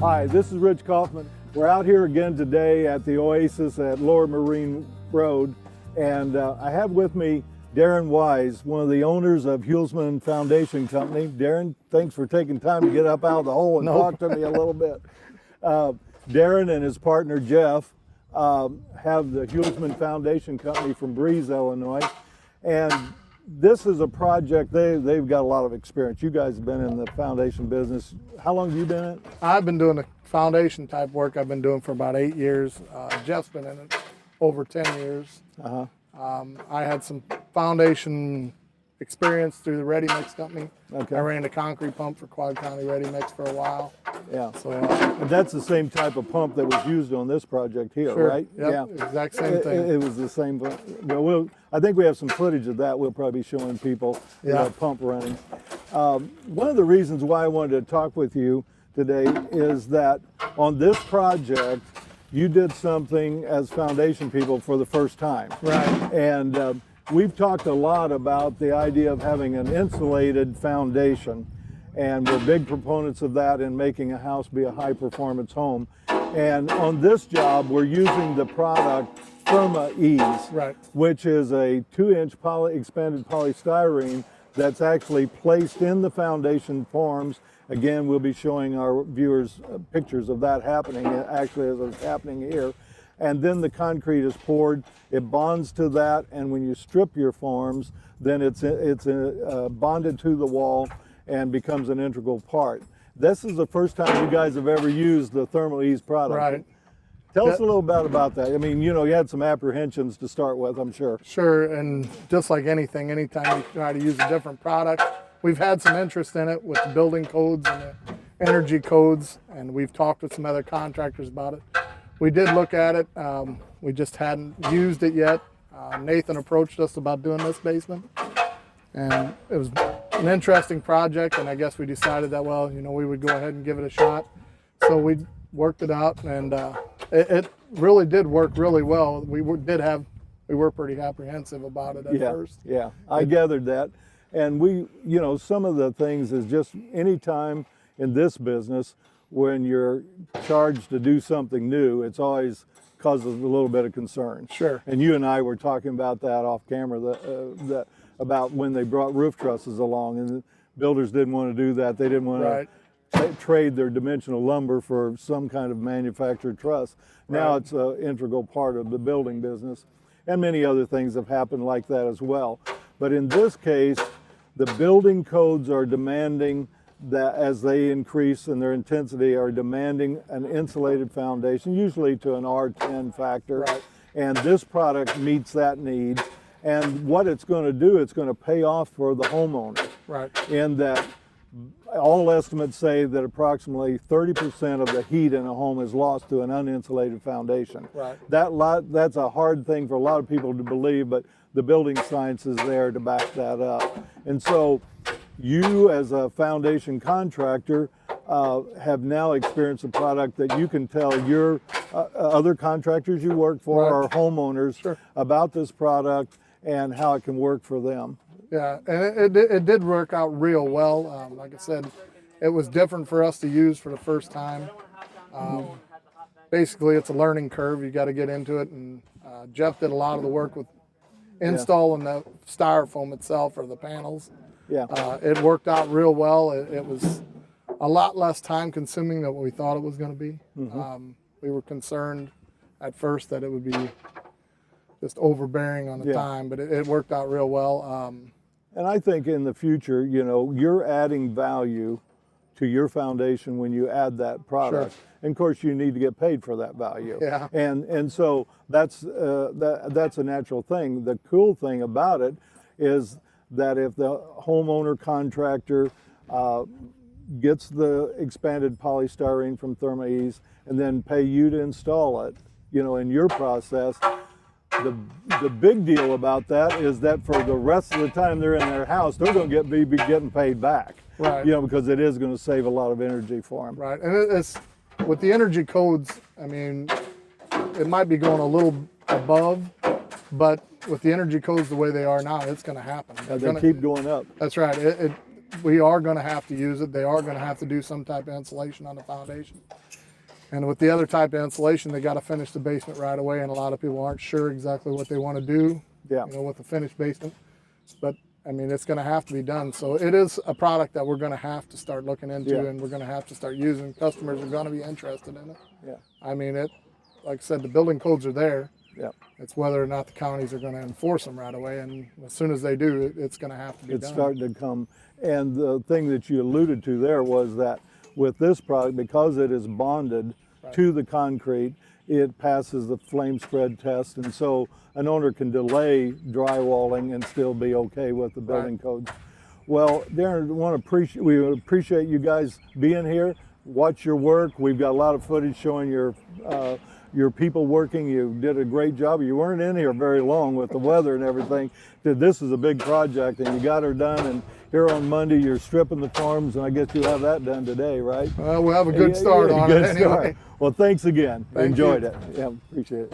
Hi, this is Rich Kaufman. We're out here again today at the Oasis at Lower Marine Road, and I have with me Darren Wise, one of the owners of Hulsman Foundation Company. Darren, thanks for taking time to get up out of the hole and talk to me a little bit. Darren and his partner Jeff have the Hulsman Foundation Company from Breeze, Illinois, and this is a project, they've got a lot of experience. You guys have been in the foundation business. How long have you been in it? I've been doing the foundation type work. I've been doing for about 8 years. Jeff's been in it over 10 years. I had some foundation experience through the Ready Mix company. Okay. I ran the concrete pump for Quad County Ready Mix for a while. Yeah. So And that's the same type of pump that was used on this project here, sure, right? Yep, yeah, exact same thing. It was the same. Well, I think we have some footage of that. We'll probably be showing people the pump running. One of the reasons why I wanted to talk with you today is that on this project, you did something as foundation people for the first time. Right. And we've talked a lot about the idea of having an insulated foundation, and we're big proponents of that in making a house be a high performance home. And on this job, we're using the product ThermaEZE, Right. which is a 2-inch expanded polystyrene that's actually placed in the foundation forms. Again, we'll be showing our viewers pictures of that happening, actually as it's happening here. And then the concrete is poured, it bonds to that, and when you strip your forms, then it's bonded to the wall and becomes an integral part. This is the first time you guys have ever used the ThermaEZE product. Right. Tell us a little bit about that. I mean, you know, you had some apprehensions to start with, I'm sure. Sure, and just like anything, anytime you try to use a different product, we've had some interest in it with the building codes and the energy codes, and we've talked with some other contractors about it. We did look at it, we just hadn't used it yet. Nathan approached us about doing this basement, and it was an interesting project, and I guess we decided that, well, you know, we would go ahead and give it a shot. So we worked it out, and it really did work really well. We were pretty apprehensive about it at first. Yeah, I gathered that. And we, you know, some of the things is just any time in this business when you're charged to do something new, it's always causes a little bit of concern. Sure. And you and I were talking about that off camera, about when they brought roof trusses along, and the builders didn't want to do that. They didn't want to trade their dimensional lumber for some kind of manufactured truss. Now it's an integral part of the building business, and many other things have happened like that as well. But in this case, the building codes are demanding that, as they increase in their intensity, are demanding an insulated foundation, usually to an R10 factor. Right. And this product meets that need. And what it's going to do, it's going to pay off for the homeowner. Right. In that all estimates say that approximately 30% of the heat in a home is lost to an uninsulated foundation. Right. That's a hard thing for a lot of people to believe, but the building science is there to back that up. And so you, as a foundation contractor, have now experienced a product that you can tell your other contractors you work for or homeowners about this product and how it can work for them. Yeah, and it did work out real well. Like I said, it was different for us to use for the first time. Basically, it's a learning curve. You got to get into it, and Jeff did a lot of the work with installing the styrofoam itself or the panels. Yeah. It worked out real well. It was a lot less time consuming than what we thought it was going to be. We were concerned at first that it would be just overbearing on the time, but it worked out real well. And I think in the future, you know, you're adding value to your foundation when you add that product. Sure. And of course, you need to get paid for that value. Yeah. And so that's a natural thing. The cool thing about it is that if the homeowner contractor gets the expanded polystyrene from ThermaEZE and then pay you to install it, you know, in your process, the big deal about that is that for the rest of the time they're in their house, they're going to be getting paid back. Right. You know, because it is going to save a lot of energy for them. Right, and it's with the energy codes. I mean, it might be going a little above, but with the energy codes the way they are now, it's going to happen. They keep going up. That's right. we are going to have to use it. They are going to have to do some type of insulation on the foundation. And with the other type of insulation, they got to finish the basement right away, and a lot of people aren't sure exactly what they want to do, Yeah. you know, with the finished basement. But I mean, it's going to have to be done. So it is a product that we're going to have to start looking into, Yeah. and we're going to have to start using. Customers are going to be interested in it. Yeah. I mean, like I said, the building codes are there. Yeah. It's whether or not the counties are going to enforce them right away, and as soon as they do, it's going to have to be It's done. starting to come. And the thing that you alluded to there was that with this product, because it is bonded to the concrete, it passes the flame spread test, and so an owner can delay drywalling and still be okay with the building codes. Well, Darren, we appreciate you guys being here. Watch your work. We've got a lot of footage showing your people working. You did a great job. You weren't in here very long with the weather and everything. This is a big project, and you got her done. And here on Monday, you're stripping the farms, and I guess you'll have that done today, right? Well, we'll have a good start on it anyway. Well, thanks again. Thank Enjoyed you. it. Yeah, appreciate it.